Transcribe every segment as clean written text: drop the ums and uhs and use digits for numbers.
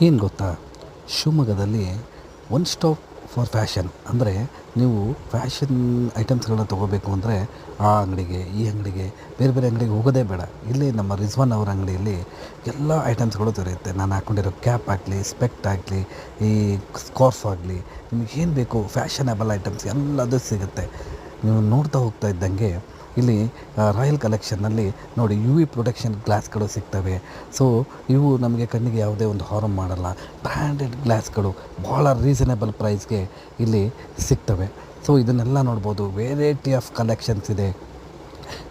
ಏನು ಗೊತ್ತಾ, ಶಿವಮೊಗ್ಗದಲ್ಲಿ ಒನ್ ಸ್ಟಾಪ್ ಫಾರ್ ಫ್ಯಾಷನ್ ಅಂದರೆ ನೀವು ಫ್ಯಾಷನ್ ಐಟಮ್ಸ್ಗಳನ್ನ ತೊಗೋಬೇಕು ಅಂದರೆ ಆ ಅಂಗಡಿಗೆ ಈ ಅಂಗಡಿಗೆ ಬೇರೆ ಬೇರೆ ಅಂಗಡಿಗೆ ಹೋಗೋದೇ ಬೇಡ. ಇಲ್ಲಿ ನಮ್ಮ ರಿಜ್ವಾನ್ ಅವರ ಅಂಗಡಿಯಲ್ಲಿ ಎಲ್ಲ ಐಟಮ್ಸ್ಗಳು ದೊರೆಯುತ್ತೆ. ನಾನು ಹಾಕ್ಕೊಂಡಿರೋ ಕ್ಯಾಪ್ ಆಗಲಿ, ಸ್ಪೆಕ್ಟ್ ಆಗಲಿ, ಈ ಸ್ಕಾರ್ಫ್ ಆಗಲಿ, ನಿಮಗೇನು ಬೇಕು ಫ್ಯಾಷನಬಲ್ ಐಟಮ್ಸ್ ಎಲ್ಲದೂ ಸಿಗುತ್ತೆ. ನೀವು ನೋಡ್ತಾ ಹೋಗ್ತಾ ಇದ್ದಂಗೆ ಇಲ್ಲಿ ರಾಯಲ್ ಕಲೆಕ್ಷನ್ನಲ್ಲಿ ನೋಡಿ ಯು ವಿ ಪ್ರೊಟೆಕ್ಷನ್ ಗ್ಲಾಸ್ಗಳು ಸಿಗ್ತವೆ. ಸೊ ಇವು ನಮಗೆ ಕಣ್ಣಿಗೆ ಯಾವುದೇ ಒಂದು ಹಾರ್ಮ್ ಮಾಡಲ್ಲ. ಬ್ರ್ಯಾಂಡೆಡ್ ಗ್ಲಾಸ್ಗಳು ಭಾಳ ರೀಸನೇಬಲ್ ಪ್ರೈಸ್ಗೆ ಇಲ್ಲಿ ಸಿಗ್ತವೆ. ಸೊ ಇದನ್ನೆಲ್ಲ ನೋಡ್ಬೋದು. ವೆರೈಟಿ ಆಫ್ ಕಲೆಕ್ಷನ್ಸ್ ಇದೆ,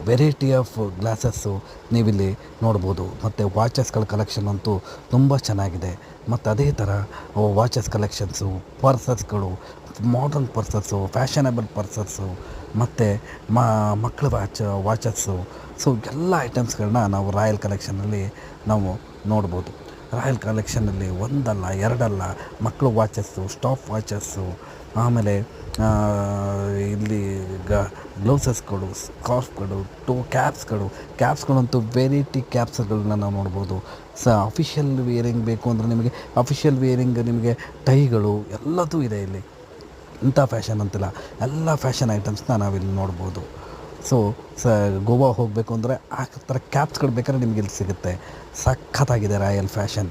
ವೆರೈಟಿ ಆಫ್ ಗ್ಲಾಸಸ್ಸು ನೀವಿಲ್ಲಿ ನೋಡ್ಬೋದು. ಮತ್ತು ವಾಚಸ್ಗಳ ಕಲೆಕ್ಷನ್ ಅಂತೂ ತುಂಬ ಚೆನ್ನಾಗಿದೆ. ಮತ್ತು ಅದೇ ಥರ ವಾಚಸ್ ಕಲೆಕ್ಷನ್ಸು, ಪರ್ಸಸ್ಗಳು, ಮಾಡರ್ನ್ ಪರ್ಸಸ್ಸು, ಫ್ಯಾಷನಬಲ್ ಪರ್ಸಸ್ಸು, ಮತ್ತು ಮಕ್ಕಳ ವಾಚಸ್ಸು. ಸೊ ಎಲ್ಲ ಐಟಮ್ಸ್ಗಳನ್ನ ನಾವು ರಾಯಲ್ ಕಲೆಕ್ಷನಲ್ಲಿ ನಾವು ನೋಡ್ಬೋದು. ರಾಯಲ್ ಕಲೆಕ್ಷನಲ್ಲಿ ಒಂದಲ್ಲ ಎರಡಲ್ಲ ಮಕ್ಕಳು ವಾಚಸ್ಸು, ಸ್ಟಾಪ್ ವಾಚಸ್ಸು, ಆಮೇಲೆ ಇಲ್ಲಿ ಗ್ಲೌಸಸ್ಗಳು, ಸ್ಕಾರ್ಫ್ಗಳು, ಕ್ಯಾಪ್ಸ್ಗಳಂತೂ ವೆರೈಟಿ ಕ್ಯಾಪ್ಸ್ಗಳನ್ನ ನಾವು ನೋಡ್ಬೋದು. ಅಫಿಷಿಯಲ್ ವೇರಿಂಗ್ ಬೇಕು ಅಂದರೆ ನಿಮಗೆ ಅಫಿಷಿಯಲ್ ವೇರಿಂಗ್, ನಿಮಗೆ ಟೈಗಳು ಎಲ್ಲದೂ ಇದೆ ಇಲ್ಲಿ. ಇಂಥ ಫ್ಯಾಷನ್ ಅಂತಿಲ್ಲ, ಎಲ್ಲ ಫ್ಯಾಷನ್ ಐಟಮ್ಸ್ನ ನಾವಿಲ್ಲಿ ನೋಡ್ಬೋದು. ಸೊ ಗೋವಾ ಹೋಗಬೇಕು ಅಂದರೆ ಆ ಥರ ಕ್ಯಾಪ್ಸ್ಗಳು ಬೇಕಾದ್ರೆ ನಿಮ್ಗೆ ಇಲ್ಲಿ ಸಿಗುತ್ತೆ. ಸಖತ್ತಾಗಿದೆ ರಾಯಲ್ ಫ್ಯಾಷನ್.